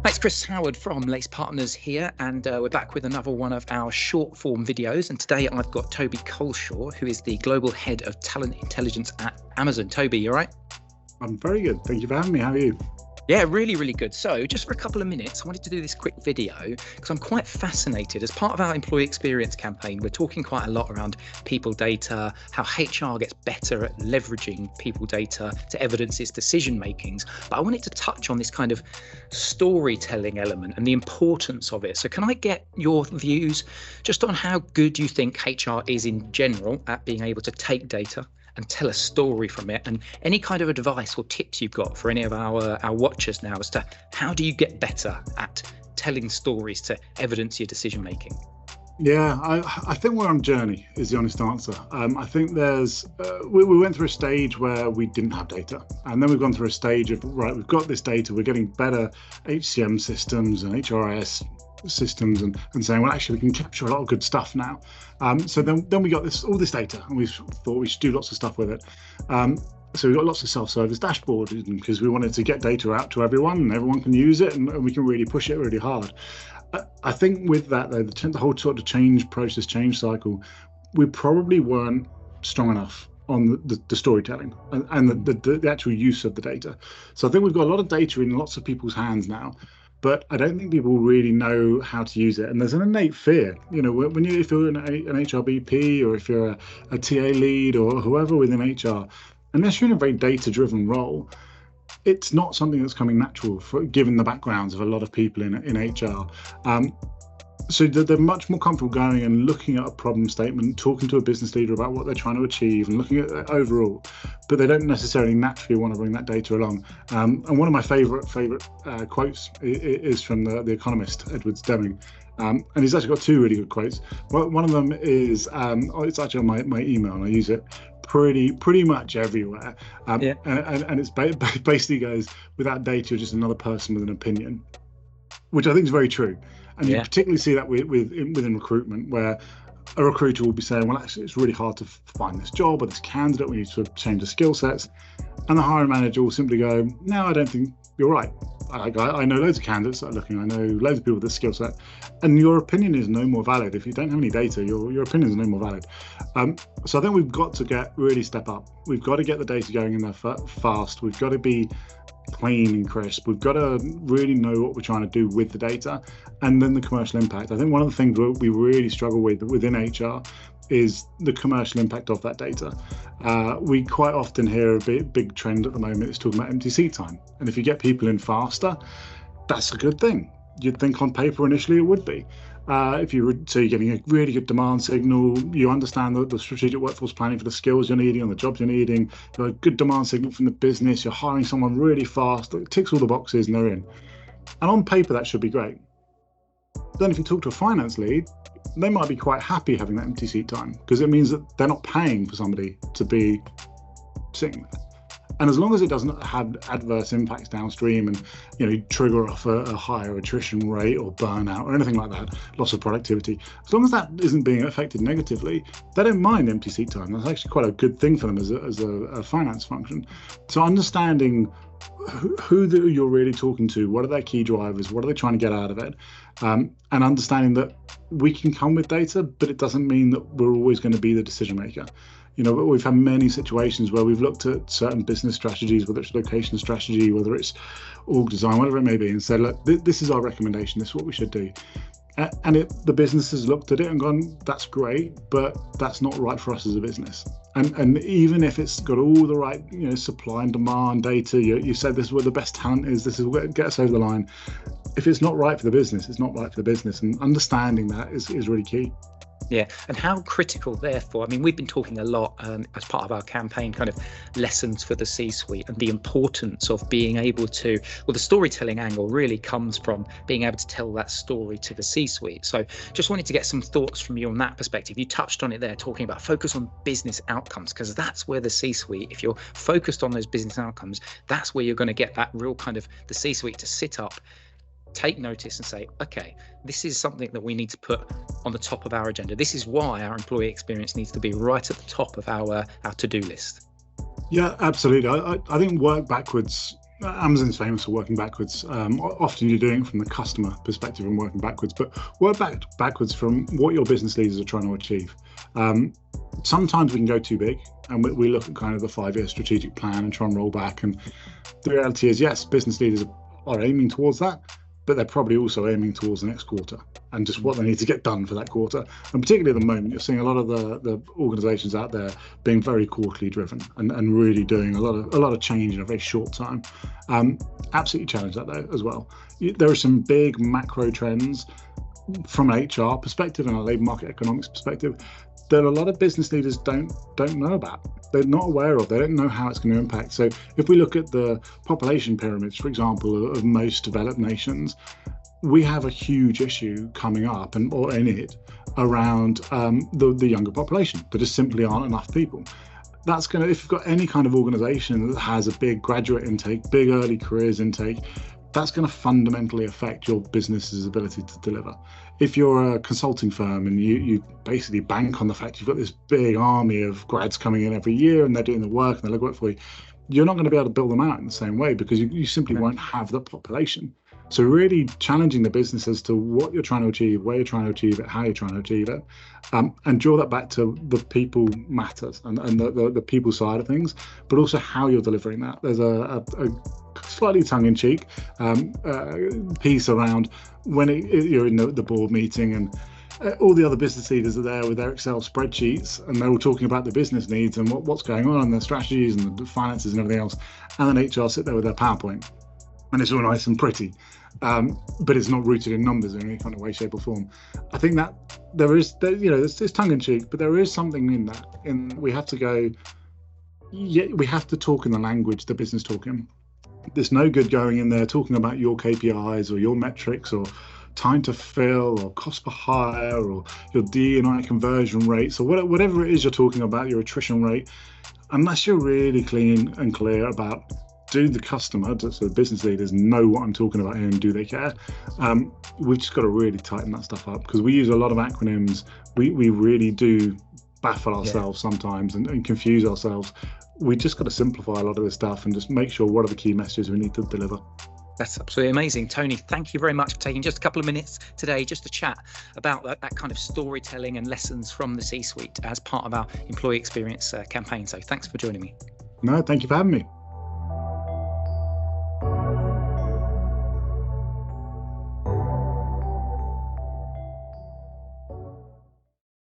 Hi, it's Chris Howard from Lace Partners here, and we're back with another one of our short form videos. And today I've got Toby Colshaw, who is the Global Head of Talent Intelligence at Amazon. Toby, you all right? I'm very good. Thank you for having me. How are you? Yeah, really, really good. So just for a couple of minutes, I wanted to do this quick video because I'm quite fascinated. As part of our employee experience campaign, we're talking quite a lot around people data, how HR gets better at leveraging people data to evidence its decision makings. But I wanted to touch on this kind of storytelling element and the importance of it. So can I get your views just on how good you think HR is in general at being able to take data and tell a story from it, and any kind of advice or tips you've got for any of our watchers now as to how do you get better at telling stories to evidence your decision making? Yeah, I think we're on a journey is the honest answer. I think there's, we went through a stage where we didn't have data. And then we've gone through a stage of, right, we've got this data, we're getting better HCM systems and HRIS systems and saying, well, actually, we can capture a lot of good stuff now. So then we got all this data and we thought we should do lots of stuff with it. So we got lots of self-service dashboards because we wanted to get data out to everyone and everyone can use it and we can really push it really hard. I think with that, though, the whole sort of change cycle, we probably weren't strong enough on the storytelling and the actual use of the data. So I think we've got a lot of data in lots of people's hands now, but I don't think people really know how to use it. And there's an innate fear, if you're an HRBP or if you're a TA lead or whoever within HR, unless you're in a very data-driven role, it's not something that's coming natural given the backgrounds of a lot of people in HR. So they're much more comfortable going and looking at a problem statement, talking to a business leader about what they're trying to achieve and looking at it overall, but they don't necessarily naturally want to bring that data along. And one of my favorite quotes is from the economist, Edward Deming. And he's actually got two really good quotes. One of them is, it's actually on my email and I use it pretty much everywhere. And it's basically goes, without data, you're just another person with an opinion, which I think is very true. And you particularly see that within recruitment, where a recruiter will be saying, well, actually, it's really hard to find this job or this candidate. We need to change the skill sets. And the hiring manager will simply go, no, I don't think you're right. I know loads of candidates that are looking. I know loads of people with this skill set. And your opinion is no more valid. If you don't have any data, your opinion is no more valid. So I think we've got to really step up. We've got to get the data going in there fast. We've got to be clean and crisp. We've got to really know what we're trying to do with the data and then the commercial impact. I think one of the things we really struggle with within HR is the commercial impact of that data. We quite often hear a big trend at the moment is talking about empty seat time. And if you get people in faster, that's a good thing. You'd think on paper initially it would be. If you're getting a really good demand signal, you understand the strategic workforce planning for the skills you're needing and the jobs you're needing, you've got a good demand signal from the business, you're hiring someone really fast that ticks all the boxes and they're in. And on paper, that should be great. Then if you talk to a finance lead, they might be quite happy having that empty seat time because it means that they're not paying for somebody to be sitting there. And as long as it doesn't have adverse impacts downstream and trigger off a higher attrition rate or burnout or anything like that, loss of productivity, as long as that isn't being affected negatively, they don't mind empty seat time. That's actually quite a good thing for them as a finance function. So understanding who you're really talking to, what are their key drivers, what are they trying to get out of it, and understanding that we can come with data, but it doesn't mean that we're always going to be the decision maker. We've had many situations where we've looked at certain business strategies, whether it's location strategy, whether it's org design, whatever it may be, and said, look, this is our recommendation, this is what we should do. And the business has looked at it and gone, that's great, but that's not right for us as a business. And even if it's got all the right, supply and demand data, you said this is where the best talent is, this is what gets us over the line. If it's not right for the business, it's not right for the business. And understanding that is really key. Yeah, and how critical, therefore, we've been talking a lot as part of our campaign, kind of lessons for the C-suite and the importance of being able to, the storytelling angle really comes from being able to tell that story to the C-suite. So just wanted to get some thoughts from you on that perspective. You touched on it there, talking about focus on business outcomes, because that's where the C-suite, if you're focused on those business outcomes, that's where you're going to get that real kind of the C-suite to sit up, take notice and say, okay, this is something that we need to put on the top of our agenda. This is why our employee experience needs to be right at the top of our to-do list. Yeah, absolutely. I think work backwards Amazon's famous for working backwards. Often you're doing it from the customer perspective and working backwards, but work backwards from what your business leaders are trying to achieve. Sometimes we can go too big, and we look at kind of the 5-year strategic plan and try and roll back. And the reality is, yes, business leaders are aiming towards that, but they're probably also aiming towards the next quarter and just what they need to get done for that quarter. And particularly at the moment, you're seeing a lot of the organizations out there being very quarterly driven and really doing a lot of change in a very short time. Absolutely challenge that though as well. There are some big macro trends from an HR perspective and a labor market economics perspective that a lot of business leaders don't know about. They're not aware of. They don't know how it's going to impact. So if we look at the population pyramids, for example, of most developed nations, we have a huge issue coming up or in it around the younger population. There just simply aren't enough people. That's going to, if you've got any kind of organization that has a big graduate intake, big early careers intake, that's going to fundamentally affect your business's ability to deliver. If you're a consulting firm and you basically bank on the fact you've got this big army of grads coming in every year and they're doing the work and they look work for you, you're not going to be able to build them out in the same way because you simply won't have the population. So really challenging the business as to what you're trying to achieve, where you're trying to achieve it, how you're trying to achieve it, and draw that back to the people matters and the people side of things, but also how you're delivering that. There's a slightly tongue-in-cheek piece around when you're in the board meeting and all the other business leaders are there with their Excel spreadsheets and they're all talking about the business needs and what's going on and their strategies and the finances and everything else, and then HR sit there with their PowerPoint and it's all nice and pretty, but it's not rooted in numbers in any kind of way, shape or form. I think that it's tongue-in-cheek, but there is something in that, and we have to talk in the language the business talking. There's no good going in there talking about your KPIs or your metrics or time to fill or cost per hire or your D&I conversion rates or whatever it is you're talking about, your attrition rate, unless you're really clean and clear about, do the customer, so the business leaders, know what I'm talking about here and do they care? We've just got to really tighten that stuff up because we use a lot of acronyms. We really do baffle ourselves sometimes and confuse ourselves. We just got to simplify a lot of this stuff and just make sure what are the key messages we need to deliver. That's absolutely amazing. Tony, thank you very much for taking just a couple of minutes today just to chat about that kind of storytelling and lessons from the C-suite as part of our employee experience campaign. So thanks for joining me. No, thank you for having me.